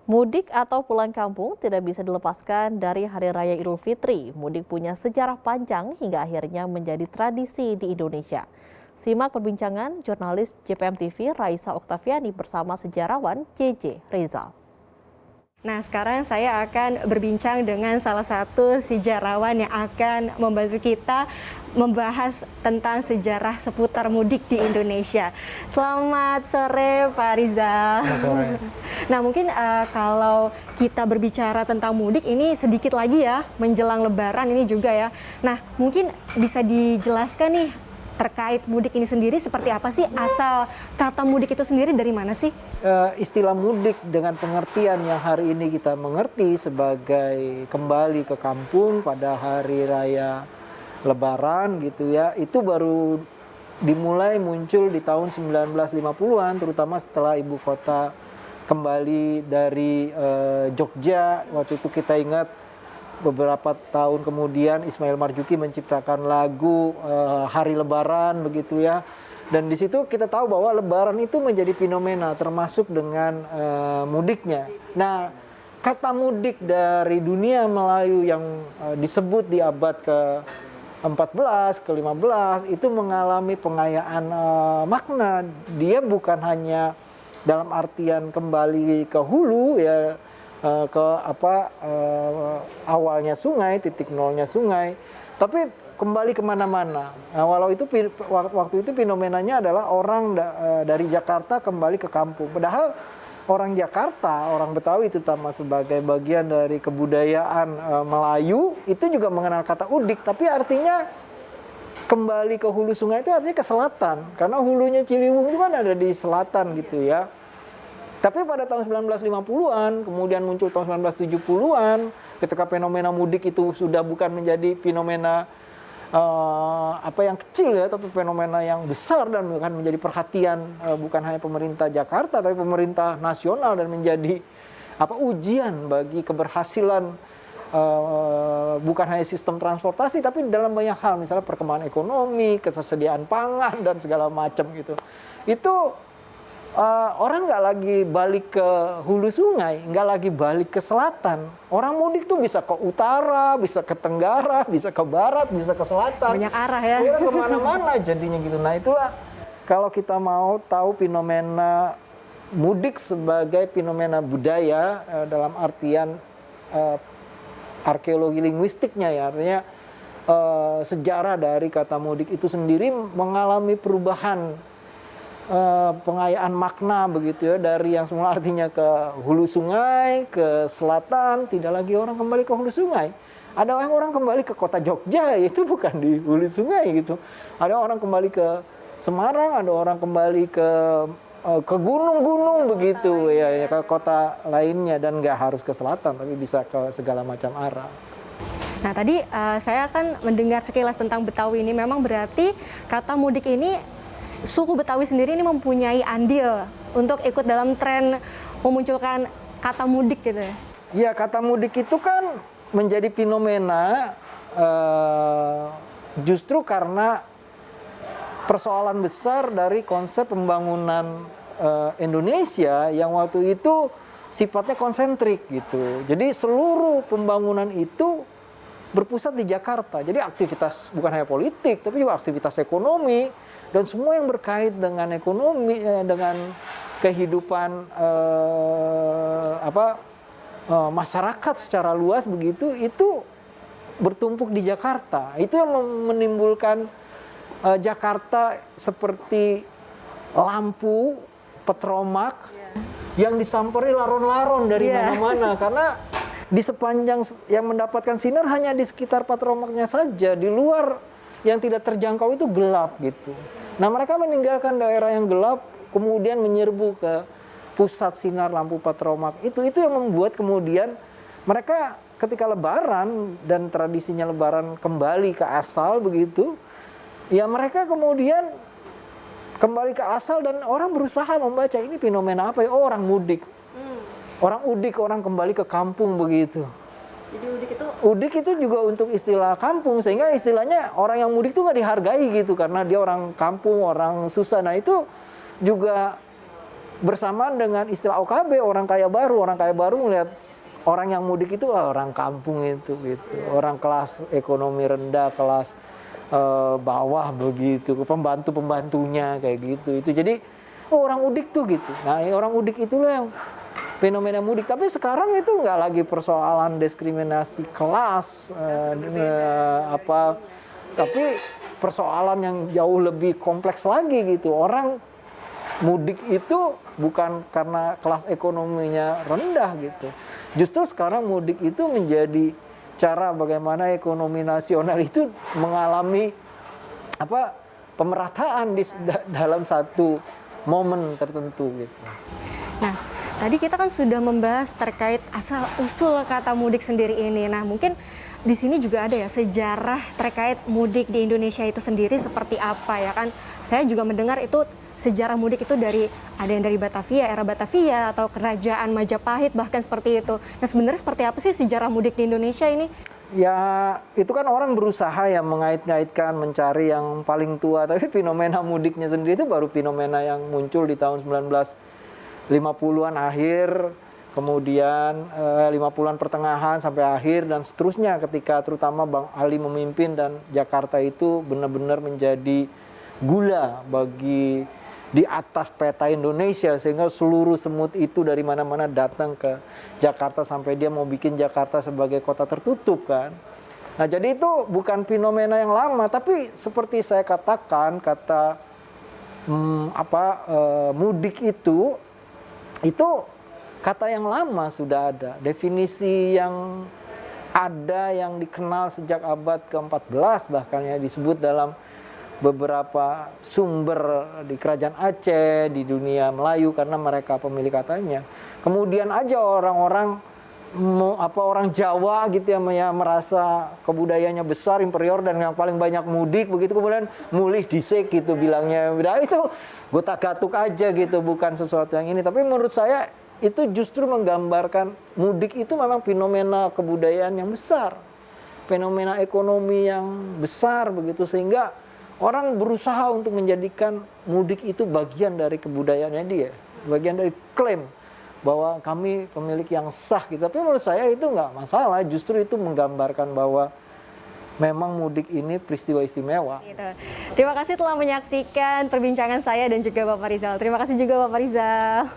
Mudik atau pulang kampung tidak bisa dilepaskan dari Hari Raya Idul Fitri. Mudik punya sejarah panjang hingga akhirnya menjadi tradisi di Indonesia. Simak perbincangan jurnalis JPM TV Raisa Oktaviani bersama sejarawan JJ Rizal. Nah, sekarang saya akan berbincang dengan salah satu sejarawan yang akan membantu kita membahas tentang sejarah seputar mudik di Indonesia. Selamat sore, Pak Rizal. Selamat sore. Nah, mungkin kalau kita berbicara tentang mudik ini sedikit lagi ya, menjelang Lebaran ini juga ya. Nah, mungkin bisa dijelaskan nih terkait mudik ini sendiri seperti apa sih? Asal kata mudik itu sendiri dari mana sih? Istilah mudik dengan pengertian yang hari ini kita mengerti sebagai kembali ke kampung pada hari raya Lebaran gitu ya, itu baru dimulai muncul di tahun 1950-an, terutama setelah ibu kota kembali dari Jogja. Waktu itu kita ingat beberapa tahun kemudian Ismail Marzuki menciptakan lagu Hari Lebaran begitu ya. Dan di situ kita tahu bahwa Lebaran itu menjadi fenomena termasuk dengan mudiknya. Nah, kata mudik dari dunia Melayu yang disebut di abad ke-14, ke-15 itu mengalami pengayaan makna. Dia bukan hanya dalam artian kembali ke hulu ya, awalnya sungai, titik nolnya sungai, tapi kembali kemana-mana. Nah, waktu itu fenomenanya adalah orang dari Jakarta kembali ke kampung. Padahal orang Jakarta, orang Betawi terutama sebagai bagian dari kebudayaan Melayu itu juga mengenal kata udik, tapi artinya kembali ke hulu sungai itu artinya ke selatan, karena hulunya Ciliwung itu kan ada di selatan gitu ya. Tapi pada tahun 1950-an, kemudian muncul tahun 1970-an, ketika fenomena mudik itu sudah bukan menjadi fenomena yang kecil ya, tapi fenomena yang besar dan bukan menjadi perhatian bukan hanya pemerintah Jakarta, tapi pemerintah nasional, dan menjadi ujian bagi keberhasilan bukan hanya sistem transportasi, tapi dalam banyak hal, misalnya perkembangan ekonomi, ketersediaan pangan dan segala macam gitu. Itu orang nggak lagi balik ke hulu sungai, nggak lagi balik ke selatan. Orang mudik tuh bisa ke utara, bisa ke tenggara, bisa ke barat, bisa ke selatan. Banyak arah ya. Orang kemana-mana jadinya gitu. Nah itulah kalau kita mau tahu fenomena mudik sebagai fenomena budaya dalam artian arkeologi linguistiknya ya, artinya sejarah dari kata mudik itu sendiri mengalami perubahan pengayaan makna begitu ya, dari yang semula artinya ke hulu sungai, ke selatan, tidak lagi orang kembali ke hulu sungai. Ada orang kembali ke kota Jogja, itu bukan di hulu sungai gitu. Ada orang kembali ke Semarang, ada orang kembali ke gunung-gunung begitu ya, ke kota lainnya, dan nggak harus ke selatan, tapi bisa ke segala macam arah. Nah, tadi saya akan mendengar sekilas tentang Betawi ini. Memang berarti kata mudik ini, suku Betawi sendiri ini mempunyai andil untuk ikut dalam tren memunculkan kata mudik gitu ya? Iya, kata mudik itu kan menjadi fenomena justru karena persoalan besar dari konsep pembangunan Indonesia yang waktu itu sifatnya konsentrik gitu. Jadi seluruh pembangunan itu berpusat di Jakarta. Jadi aktivitas bukan hanya politik, tapi juga aktivitas ekonomi dan semua yang berkait dengan ekonomi, dengan kehidupan masyarakat secara luas begitu, itu bertumpuk di Jakarta. Itu yang menimbulkan Jakarta seperti lampu petromak yang disamperi laron-laron dari mana-mana, karena di sepanjang yang mendapatkan sinar hanya di sekitar petromaknya saja, di luar yang tidak terjangkau itu gelap gitu. Nah, mereka meninggalkan daerah yang gelap, kemudian menyerbu ke pusat sinar lampu petromak. Itu yang membuat kemudian mereka ketika Lebaran dan tradisinya Lebaran kembali ke asal begitu, ya mereka kemudian kembali ke asal dan orang berusaha membaca ini fenomena apa ya? Oh, orang mudik. Orang udik, orang kembali ke kampung begitu. Jadi udik itu juga untuk istilah kampung, sehingga istilahnya orang yang mudik itu nggak dihargai gitu, karena dia orang kampung, orang susah. Nah itu juga bersamaan dengan istilah OKB, orang kaya baru melihat orang yang mudik itu orang kampung itu gitu, orang kelas ekonomi rendah, kelas bawah begitu, pembantunya kayak gitu. Itu jadi orang mudik tuh gitu. Nah, orang mudik itulah yang fenomena mudik. Tapi sekarang itu nggak lagi persoalan diskriminasi kelas tapi persoalan yang jauh lebih kompleks lagi gitu. Orang mudik itu bukan karena kelas ekonominya rendah gitu. Justru sekarang mudik itu menjadi cara bagaimana ekonomi nasional itu mengalami pemerataan dalam satu momen tertentu gitu. Nah, tadi kita kan sudah membahas terkait asal-usul kata mudik sendiri ini. Nah, mungkin di sini juga ada ya sejarah terkait mudik di Indonesia itu sendiri seperti apa ya kan. Saya juga mendengar itu sejarah mudik itu ada yang dari Batavia, era Batavia atau kerajaan Majapahit bahkan seperti itu. Nah, sebenarnya seperti apa sih sejarah mudik di Indonesia ini? Ya, itu kan orang berusaha ya mengait-ngaitkan, mencari yang paling tua. Tapi fenomena mudiknya sendiri itu baru fenomena yang muncul di tahun 1950-an akhir, kemudian 50-an pertengahan sampai akhir, dan seterusnya ketika terutama Bang Ali memimpin dan Jakarta itu benar-benar menjadi gula bagi di atas peta Indonesia, sehingga seluruh semut itu dari mana-mana datang ke Jakarta sampai dia mau bikin Jakarta sebagai kota tertutup kan. Nah, jadi itu bukan fenomena yang lama, tapi seperti saya katakan, kata mudik itu kata yang lama sudah ada. Definisi yang ada yang dikenal sejak abad ke-14 bahkan ya, disebut dalam beberapa sumber di kerajaan Aceh, di dunia Melayu karena mereka pemilik katanya. Kemudian aja orang-orang orang Jawa gitu ya merasa kebudayaannya besar, imperior, dan yang paling banyak mudik begitu, kemudian mulih disik gitu bilangnya. Nah, itu gotak-gatuk aja gitu, bukan sesuatu yang ini. Tapi menurut saya itu justru menggambarkan mudik itu memang fenomena kebudayaan yang besar, fenomena ekonomi yang besar begitu, sehingga orang berusaha untuk menjadikan mudik itu bagian dari kebudayaannya dia, bagian dari klaim bahwa kami pemilik yang sah gitu. Tapi menurut saya itu nggak masalah, justru itu menggambarkan bahwa memang mudik ini peristiwa istimewa. Gitu. Terima kasih telah menyaksikan perbincangan saya dan juga Bapak Rizal. Terima kasih juga Bapak Rizal.